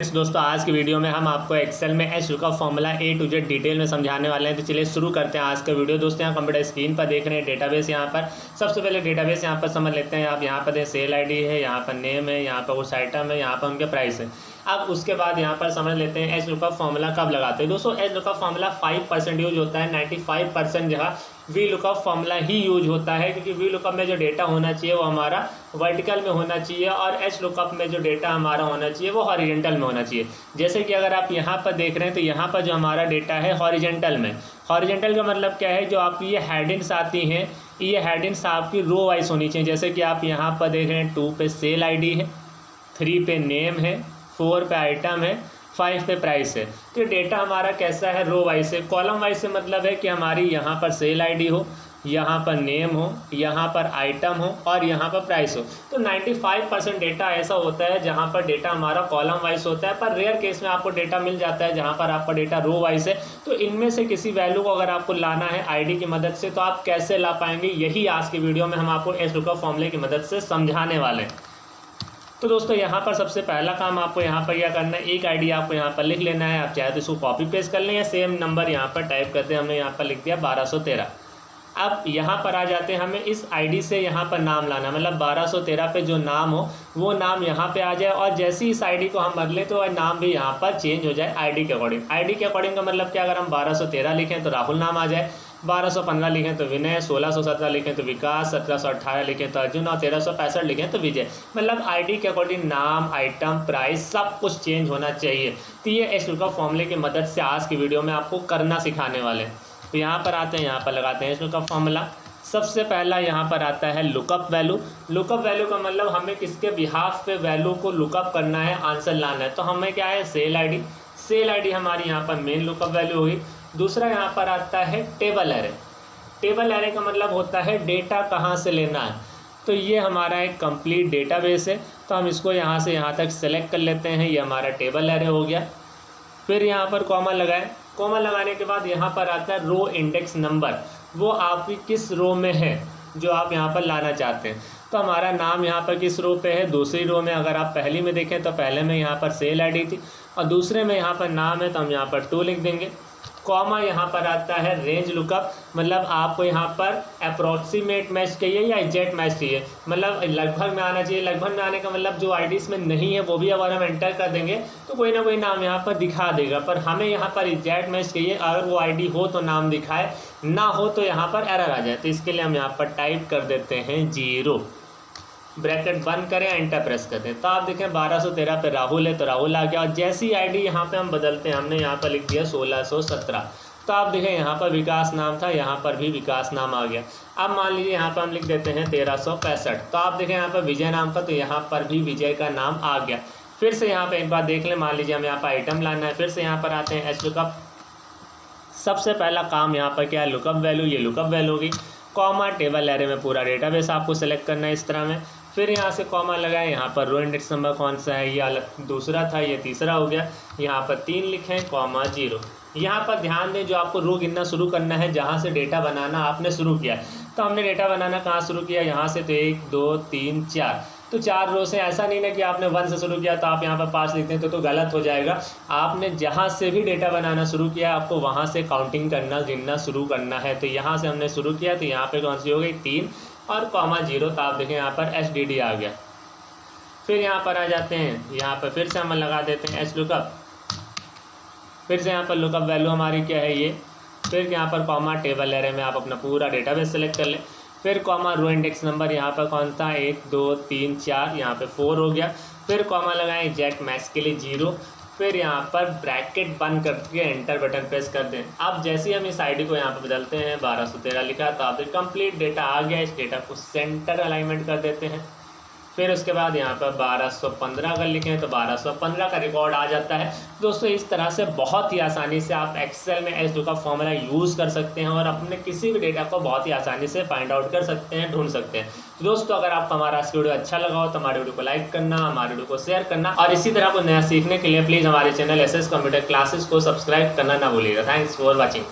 दोस्तों आज की वीडियो में हम आपको एक्सेल में H lookup formula A to Z detail में समझाने वाले हैं। तो चलिए शुरू करते हैं आज का वीडियो। दोस्तों यहाँ कंप्यूटर स्क्रीन पर देख रहे हैं डेटाबेस। यहाँ पर सबसे पहले डेटाबेस यहाँ पर समझ लेते हैं। आप यहाँ पर सेल आईडी है, यहाँ पर नेम है, यहाँ पर उस आइटम है, यहाँ पर उनके प्राइस है। अब उसके बाद यहाँ पर समझ लेते हैं एच लुकअप फॉर्मूला कब लगाते हैं। दोस्तों एच लुकअप फॉर्मूला 5% यूज होता है, 95% जगह वी लुकअप फॉर्मूला ही यूज होता है, क्योंकि वी लुकअप में जो डेटा होना चाहिए वो हमारा वर्टिकल में होना चाहिए और एच लुकअप में जो डेटा हमारा होना चाहिए वो हॉरिजेंटल में होना चाहिए। जैसे कि अगर आप यहाँ पर देख रहे हैं तो यहाँ पर जो हमारा डेटा है हॉरिजेंटल में, हॉरिजेंटल का मतलब क्या है, जो आपकी ये हेडिंग्स आती हैं ये हेडिंग्स आपकी रो वाइज होनी चाहिए। जैसे कि आप यहाँ पर देख रहे हैं 2 पे सेल आईडी है, 3 पे नेम है, 4 पे आइटम है, 5 पे प्राइस है। तो डेटा हमारा कैसा है, रो वाइज से। कॉलम वाइज से मतलब है कि हमारी यहाँ पर सेल आईडी हो, यहाँ पर नेम हो, यहाँ पर आइटम हो और यहाँ पर प्राइस हो। तो 95% डेटा ऐसा होता है जहाँ पर डेटा हमारा कॉलम वाइज होता है, पर रेयर केस में आपको डेटा मिल जाता है जहाँ पर आपका डेटा रो वाइज है। तो इनमें से किसी वैल्यू को अगर आपको लाना है आईडी की मदद से तो आप कैसे ला पाएंगे, यही आज की वीडियो में हम आपको एच लुकअप फॉर्मूले की मदद से समझाने वाले हैं। तो दोस्तों यहाँ पर सबसे पहला काम आपको यहाँ पर क्या करना है, एक आईडी आपको यहाँ पर लिख लेना है। आप चाहे तो इसको कॉपी पेस्ट कर लें या सेम नंबर यहाँ पर टाइप करते हैं। हमने यहाँ पर लिख दिया 1213। अब यहाँ पर आ जाते हैं, हमें इस आईडी से यहाँ पर नाम लाना, मतलब 1213 पे जो नाम हो वो नाम यहाँ पे आ जाए। और जैसे ही इस आईडी को हम बदलें तो नाम भी यहाँ पर चेंज हो जाए आईडी के अकॉर्डिंग। आईडी के अकॉर्डिंग का मतलब क्या, अगर हम 1213 लिखें तो राहुल नाम आ जाए, 1215 लिखें तो विनय, 1617 लिखें तो विकास, 1718 लिखें तो अर्जुन और 1365 लिखें तो विजय। मतलब आईडी के अकॉर्डिंग नाम, आइटम, प्राइस सब कुछ चेंज होना चाहिए। तो ये एच लुकअप फॉर्मूले की मदद से आज की वीडियो में आपको करना सिखाने वाले हैं। तो यहाँ पर आते हैं, यहाँ पर लगाते हैं एच लुकअप फॉर्मूला। सबसे पहला यहाँ पर आता है लुकअप वैल्यू। लुकअप वैल्यू का मतलब हमें किसके बिहाफ पे वैल्यू को लुकअप करना है, आंसर लाना है। तो हमें क्या है, सेल आईडी। सेल आईडी हमारी यहाँ पर मेन लुकअप वैल्यू होगी। दूसरा यहाँ पर आता है टेबल एरे। टेबल एरे का मतलब होता है डेटा कहाँ से लेना है। तो ये हमारा एक कंप्लीट डेटाबेस है, तो हम इसको यहाँ से यहाँ तक सेलेक्ट कर लेते हैं। ये हमारा टेबल एरे हो गया। फिर यहाँ पर कॉमा लगाएं। कॉमा लगाने के बाद यहाँ पर आता है रो इंडेक्स नंबर, वो आपकी किस रो में है जो आप यहाँ पर लाना चाहते हैं। तो हमारा नाम यहाँ पर किस रो पे है, दूसरी रो में। अगर आप पहली में देखें तो पहले में यहाँ पर सेल आईडी थी और दूसरे में यहाँ पर नाम है, तो हम यहाँ पर 2 लिख देंगे। कॉमा यहाँ पर आता है रेंज लुकअप, मतलब आपको यहाँ पर अप्रॉक्सीमेट मैच चाहिए या एग्जैक्ट मैच चाहिए, मतलब लगभग में आना चाहिए। लगभग में आने का मतलब जो आईडीज में नहीं है वो भी अगर हम एंटर कर देंगे तो कोई ना कोई नाम यहाँ पर दिखा देगा, पर हमें यहाँ पर एग्जैक्ट मैच चाहिए। अगर वो आईडी हो तो नाम दिखाए, ना हो तो यहाँ पर एरर आ जाए। तो इसके लिए हम यहाँ पर टाइप कर देते हैं 0, ब्रैकेट बंद करें, एंटर प्रेस कर दें। तो आप देखें 1213 पे राहुल है तो राहुल आ गया। और जैसी आईडी यहाँ पे हम बदलते हैं, हमने यहाँ पर लिख दिया 1617, तो आप देखें यहाँ पर विकास नाम था, यहाँ पर भी विकास नाम आ गया। अब मान लीजिए यहाँ पर हम लिख देते हैं 1365, तो आप देखें यहाँ पर विजय नाम था, तो यहाँ पर भी विजय का नाम आ गया। फिर से यहाँ पर एक बार देख लें, मान लीजिए हमें यहाँ पर आइटम लाना है। फिर से यहाँ पर आते हैं एच लुकअप। सबसे पहला काम यहाँ पर क्या है, लुकअप वैल्यू। ये लुकअप वैल्यू होगी। कॉमा टेबल एरे में पूरा डेटाबेस आपको सेलेक्ट करना है इस तरह में। फिर यहाँ से कॉमा लगाएं, यहाँ पर रो इंडेक्स नंबर कौन सा है, ये अलग दूसरा था, ये तीसरा हो गया। यहाँ पर 3 लिखें, कॉमा 0। यहाँ पर ध्यान दें, जो आपको रो गिनना शुरू करना है जहाँ से डेटा बनाना आपने शुरू किया। तो हमने डेटा बनाना कहाँ शुरू किया, यहाँ से। तो 1 2 3 4, तो 4 रो से। ऐसा नहीं ना कि आपने 1 से शुरू किया तो आप यहाँ पर 5 लिखते हैं तो गलत हो जाएगा। आपने जहाँ से भी डेटा बनाना शुरू किया आपको वहाँ से काउंटिंग करना, गिनना शुरू करना है। तो यहाँ से हमने शुरू किया, तो यहाँ पे कौन सी हो गई, 3 और कॉमा 0। तो आप देखें यहाँ पर HDD आ गया। फिर यहाँ पर आ जाते हैं, यहाँ पर फिर से हम लगा देते हैं एच लुकअप। फिर से यहाँ पर लुकअप वैल्यू हमारी क्या है, ये। फिर यहाँ पर कॉमा टेबल एरे में आप अपना पूरा डेटाबेस सेलेक्ट कर लें। फिर कॉमा रो इंडेक्स नंबर, यहाँ पर कौन था, 1 2 3 4, यहाँ पे 4 हो गया। फिर कॉमा लगाएं एग्जैक्ट मैच के लिए 0। फिर यहाँ पर ब्रैकेट बंद करके एंटर बटन प्रेस कर दें। अब जैसे ही हम इस आईडी को यहाँ पर बदलते हैं, 1213 लिखा, तो आप कंप्लीट डेटा आ गया। इस डेटा को सेंटर अलाइनमेंट कर देते हैं। फिर उसके बाद यहाँ पर 1215 अगर लिखें तो 1215 का रिकॉर्ड आ जाता है। दोस्तों इस तरह से बहुत ही आसानी से आप एक्सेल में एच लुकअप फॉर्मूला यूज़ कर सकते हैं और अपने किसी भी डेटा को बहुत ही आसानी से फाइंड आउट कर सकते हैं, ढूंढ सकते हैं। तो दोस्तों अगर आपको हमारा इस वीडियो अच्छा लगा हो तो हमारे वीडियो को लाइक करना, हमारे वीडियो को शेयर करना और इसी तरह को नया सीखने के लिए प्लीज़ हमारे चैनल SS कंप्यूटर क्लासेस को सब्सक्राइब करना ना भूलिएगा। Thanks for watching.